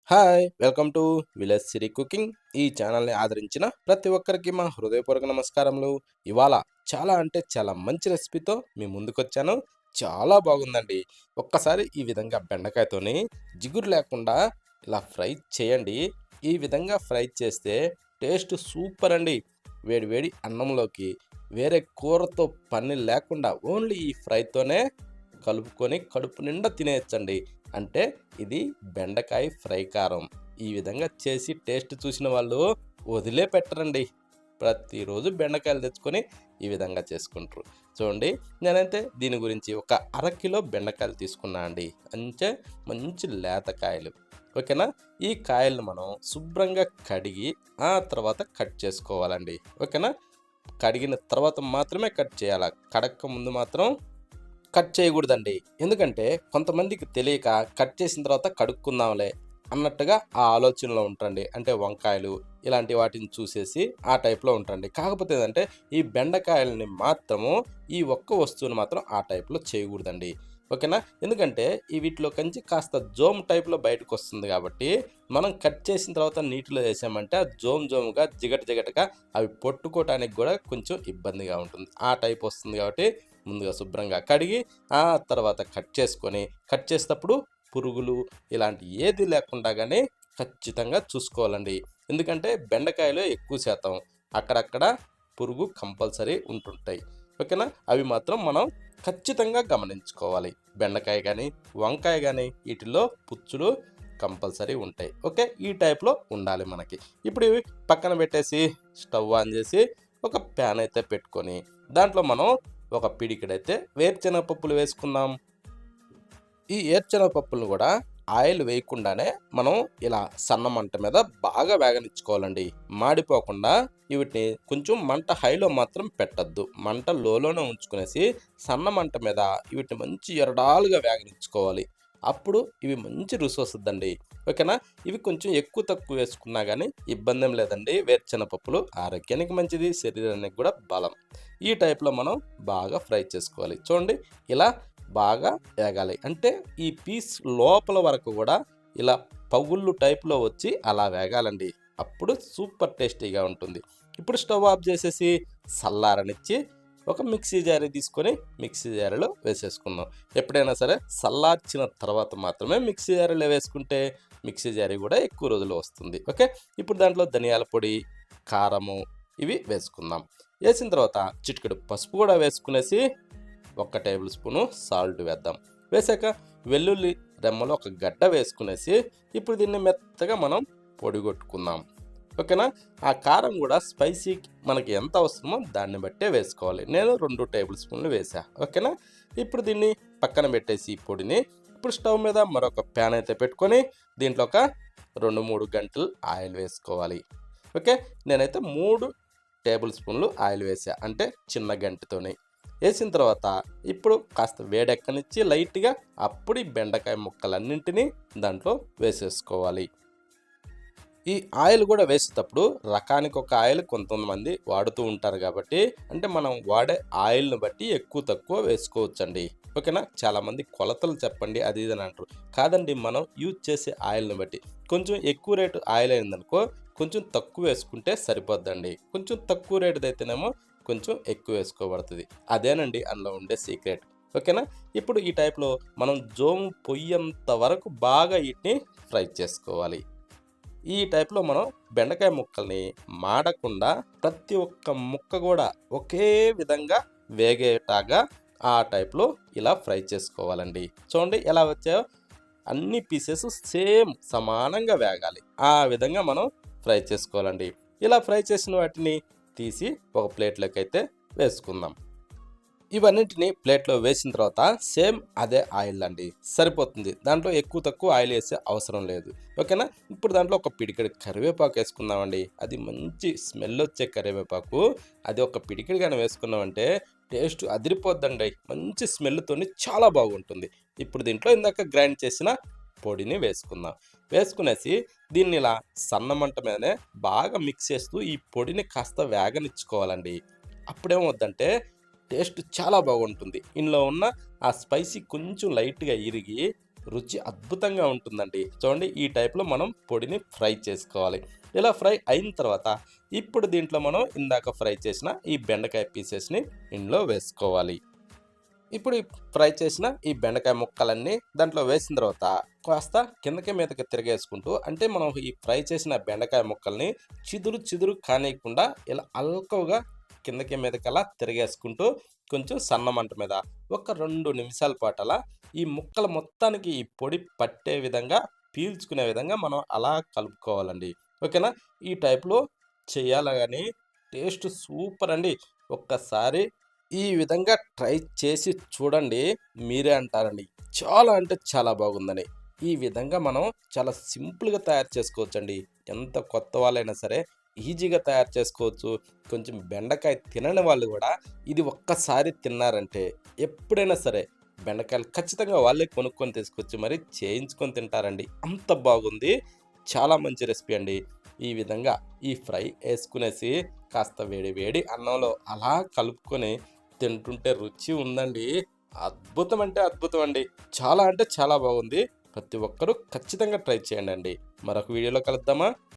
Hi! Welcome to village Siri cooking. ఈ ఛానల్‌ని ఆదరించిన ప్రతి ఒక్కరికి మా హృదయపూర్వక నమస్కారములు. ఇవాళ చాలా అంటే చాలా మంచి రెసిపీతో మీ ముందుకొచ్చాను. చాలా బాగుందండి. ఒక్కసారి ఈ విధంగా బెండకాయతోని జిగురు లేకుండా ఇలా ఫ్రై చేయండి. ఈ విధంగా ఫ్రై చేస్తే టేస్ట్ సూపర్ అండి. వేడి వేడి అన్నంలోకి వేరే కూరతో పని లేకుండా ఓన్లీ ఈ ఫ్రైతోనే కలుపుకొని కడుపు నిండా తినేయొచ్చండి. అంటే ఇది బెండకాయ ఫ్రై కారం. ఈ విధంగా చేసి టేస్ట్ చూసిన వాళ్ళు వదిలేపెట్టరండి. ప్రతిరోజు బెండకాయలు తెచ్చుకొని ఈ విధంగా చేసుకుంటారు. చూడండి, నేనైతే దీని గురించి ఒక అరకిలో బెండకాయలు తీసుకున్నా అండి. అంటే మంచి లేత కాయలు. ఓకేనా? ఈ కాయలను మనం శుభ్రంగా కడిగి ఆ తర్వాత కట్ చేసుకోవాలండి. ఓకేనా? కడిగిన తర్వాత మాత్రమే కట్ చేయాల. కడక్క ముందు మాత్రం కట్ చేయకూడదండి. ఎందుకంటే కొంతమందికి తెలియక కట్ చేసిన తర్వాత కడుక్కుందాంలే అన్నట్టుగా ఆ ఆలోచనలో ఉంటారండి. అంటే వంకాయలు ఇలాంటి వాటిని చూసేసి ఆ టైప్‌లో ఉంటారండి. కాకపోతే ఏందంటే ఈ బెండకాయలని మాత్రము ఈ ఒక్క వస్తువుని మాత్రం ఆ టైప్‌లో చేయకూడదండి. ఓకేనా? ఎందుకంటే ఈ వీటిలో కంచి కాస్త జోమ్ టైప్‌లో బయటకొస్తుంది కాబట్టి మనం కట్ చేసిన తర్వాత నీటిలో ఏసామంటే ఆ జోమ్‌గా జిగటగా అవి పట్టుకోవటానికి గూడా కొంచెం ఇబ్బందిగా ఉంటుంది. ఆ టైప్ వస్తుంది కాబట్టి ముందుగా శుభ్రంగా కడిగి ఆ తర్వాత కట్ చేసుకొని, కట్ చేసేటప్పుడు పురుగులు ఇలాంటి ఏది లేకుండా గానీ ఖచ్చితంగా చూసుకోవాలండి. ఎందుకంటే బెండకాయలో ఎక్కువ శాతం అక్కడక్కడ పురుగు కంపల్సరీ ఉంటుంటాయి. ఓకేనా? అవి మాత్రం మనం ఖచ్చితంగా గమనించుకోవాలి. బెండకాయ గానీ, వంకాయ గానీ ఈటిల్లో పుచ్చులు కంపల్సరీ ఉంటాయి. ఓకే. ఈ టైప్‌లో ఉండాలి మనకి. ఇప్పుడు ఇవి పక్కన పెట్టేసి స్టవ్ ఆన్ చేసి ఒక ప్యాన్ అయితే పెట్టుకొని దాంట్లో మనం ఒక పిడికెడైతే వేరుశెనగ పప్పులు వేసుకుందాం. ఈ ఏరుశనగ పప్పులను కూడా ఆయిల్ వేయకుండానే మనం ఇలా సన్న మంట మీద బాగా వేగనిచ్చుకోవాలండి. మాడిపోకుండా వీటిని కొంచెం మంట హైలో మాత్రం పెట్టొద్దు. మంట లోలోనే ఉంచుకునేసి సన్న మంట మీద వీటిని మంచి ఎరడాలుగా వేగనిచ్చుకోవాలి. అప్పుడు ఇవి మంచి రుచి వస్తుందండి. ఓకేనా? ఇవి కొంచెం ఎక్కువ తక్కువ వేసుకున్నా కానీ ఇబ్బంది ఏం లేదండి. వేరుశెనగ పప్పులు ఆరోగ్యానికి మంచిది, శరీరానికి కూడా బలం. ఈ టైప్‌లో మనం బాగా ఫ్రై చేసుకోవాలి. చూడండి, ఇలా బాగా వేగాలి. అంటే ఈ పీస్ లోపల వరకు గూడా ఇలా పగుళ్ళు టైప్‌లో వచ్చి అలా వేగాలండి. అప్పుడు సూపర్ టేస్టీగా ఉంటుంది. ఇప్పుడు స్టవ్ ఆఫ్ చేసేసి చల్లారనిచ్చి ఒక మిక్సీ జారీ తీసుకొని మిక్సీ జారీలో వేసేసుకుందాం. ఎప్పుడైనా సరే చల్లార్చిన తర్వాత మాత్రమే మిక్సీ జారీలో వేసుకుంటే మిక్సీ జారీ గూడా ఎక్కువ రోజులు వస్తుంది. ఓకే. ఇప్పుడు దాంట్లో ధనియాల పొడి, కారము ఇవి వేసుకుందాం. వేసిన తర్వాత చిటికెడు పసుపు కూడా వేసుకునేసి ఒక టేబుల్ స్పూను సాల్ట్ వేద్దాం. వేసాక వెల్లుల్లి రెమ్మలు ఒక గడ్డ వేసుకునేసి ఇప్పుడు దీన్ని మెత్తగా మనం పొడిగొట్టుకుందాం. ఓకేనా? ఆ కారం కూడా స్పైసీ మనకి ఎంత అవసరమో దాన్ని బట్టే వేసుకోవాలి. నేను 2 టేబుల్ స్పూన్లు వేసా. ఓకేనా? ఇప్పుడు దీన్ని పక్కన పెట్టేసి ఈ పొడిని ఇప్పుడు స్టవ్ మీద మరొక ప్యాన్ అయితే పెట్టుకొని దీంట్లో ఒక 2, 3 గంటలు ఆయిల్ వేసుకోవాలి. ఓకే. నేనైతే 3 టేబుల్ స్పూన్లు ఆయిల్ వేసా. అంటే చిన్న గంటెతోని. వేసిన తర్వాత ఇప్పుడు కాస్త వేడెక్కనిచ్చి లైట్‌గా అప్పుడు ఈ బెండకాయ ముక్కలన్నింటినీ దాంట్లో వేసేసుకోవాలి. ఈ ఆయిల్ గూడా వేసేటప్పుడు రకానికొక ఆయిల్ కొంతమంది వాడుతూ ఉంటారు గాబట్టి, అంటే మనం వాడే ఆయిల్‌ని బట్టి ఎక్కువ, తక్కువ వేసుకోవచ్చండి. ఓకేనా? చాలామంది కొలతలు చెప్పండి అది ఇది అని అంటారు. కాదండి, మనం యూజ్ చేసే ఆయిల్‌ని బట్టి. కొంచెం ఎక్కువ రేటు ఆయిల్ అయిందనుకో, కొంచెం తక్కువ వేసుకుంటే సరిపోద్దండి. కొంచెం తక్కువ రేటుదైతేనేమో కొంచెం ఎక్కువ వేసుకోబడతది. అదేనండి అందులో ఉండే సీక్రెట్. ఓకేనా? ఇప్పుడు ఈ టైప్‌లో మనం జోము పొయ్యేంత వరకు బాగా ఈటిని ఫ్రై చేసుకోవాలి. ఈ టైప్‌లో మనం బెండకాయ ముక్కల్ని మాడకుండా ప్రతి ఒక్క ముక్క గూడా ఒకే విధంగా వేగేటాగా ఆ టైప్‌లో ఇలా ఫ్రై చేసుకోవాలండి. చూడండి ఎలా వచ్చాయో, అన్ని పీసెస్ సేమ్ సమానంగా వేగాలి. ఆ విధంగా మనం ఫ్రై చేసుకోవాలండి. ఇలా ఫ్రై చేసిన వాటిని తీసి ఒక ప్లేట్‌లోకైతే వేసుకుందాం. ఇవన్నిటిని ప్లేట్‌లో వేసిన తర్వాత సేమ్ అదే ఆయిల్ అండి. సరిపోతుంది. దాంట్లో ఎక్కువ తక్కువ ఆయిల్ ఏసే అవసరం లేదు. ఓకేనా? ఇప్పుడు దాంట్లో ఒక పిడికెడు కరివేపాకు ఏసుకుందామండి. అది మంచి స్మెల్ వచ్చే కరివేపాకు. అది ఒక పిడికెడు గాని వేసుకున్నామంటే టేస్ట్ అదిరిపోద్దండి. మంచి స్మెల్‌తోని చాలా బాగుంటుంది. ఇప్పుడు దీంట్లో ఇందాక గ్రైండ్ చేసిన పొడిని వేసుకుందాం. వేసుకునేసి దీన్ని ఇలా సన్న మంట మీదనే బాగా మిక్స్ చేస్తూ ఈ పొడిని కాస్త వేగనిచ్చుకోవాలండి. అప్పుడేమవుద్దంటే టేస్ట్ చాలా బాగుంటుంది. ఇందులో ఉన్న ఆ స్పైసీ కొంచెం లైట్‌గా ఇరిగి రుచి అద్భుతంగా ఉంటుందండి. చూడండి ఈ టైప్‌లో మనం పొడిని ఫ్రై చేసుకోవాలి. ఇలా ఫ్రై అయిన తర్వాత ఇప్పుడు దీంట్లో మనం ఇందాక ఫ్రై చేసిన ఈ బెండకాయ పీసెస్‌ని ఇందులో వేసుకోవాలి. ఇప్పుడు ఈ ఫ్రై చేసిన ఈ బెండకాయ ముక్కలన్నీ దాంట్లో వేసిన తర్వాత కాస్త కిందకి మీదకి తిరగేసుకుంటూ అంటే మనం ఈ ఫ్రై చేసిన బెండకాయ ముక్కల్ని చిదురు చిదురు కానీయకుండా ఇలా అల్కవుగా కిందకి మీదకి అలా తిరగేసుకుంటూ కొంచెం సన్న మంట మీద ఒక 2 నిమిషాల పాటు అలా ఈ ముక్కలు మొత్తానికి ఈ పొడి పట్టే విధంగా పీల్చుకునే విధంగా మనం అలా కలుపుకోవాలండి. ఓకేనా? ఈ టైప్‌లో చేయాలి గాని టేస్ట్ సూపర్ అండి. ఒక్కసారి ఈ విధంగా ట్రై చేసి చూడండి. మీరే అంటారండి. చాలా అంటే చాలా బాగుందని. ఈ విధంగా మనం చాలా సింపుల్‌గా తయారు చేసుకోవచ్చండి. ఎంత కొత్త వాళ్ళైనా సరే ఈజీగా తయారు చేసుకోవచ్చు. కొంచెం బెండకాయ తినని వాళ్ళు గూడా ఇది ఒక్కసారి తిన్నారంటే ఎప్పుడైనా సరే బెండకాయలు ఖచ్చితంగా వాళ్ళే కొనుక్కొని తీసుకొచ్చి మరి చేయించుకొని తింటారండి. అంత బాగుంది. చాలా మంచి రెసిపీ అండి. ఈ విధంగా ఈ ఫ్రై యేసుకునేసి కాస్త వేడి వేడి అన్నంలో అలా కలుపుకొని తింటుంటే రుచి ఉందండి. అద్భుతం అంటే అద్భుతం అండి. చాలా అంటే చాలా బాగుంది. ప్రతి ఒక్కరూ ఖచ్చితంగా ట్రై చేయండండి. మరొక వీడియోలో కలుద్దామా?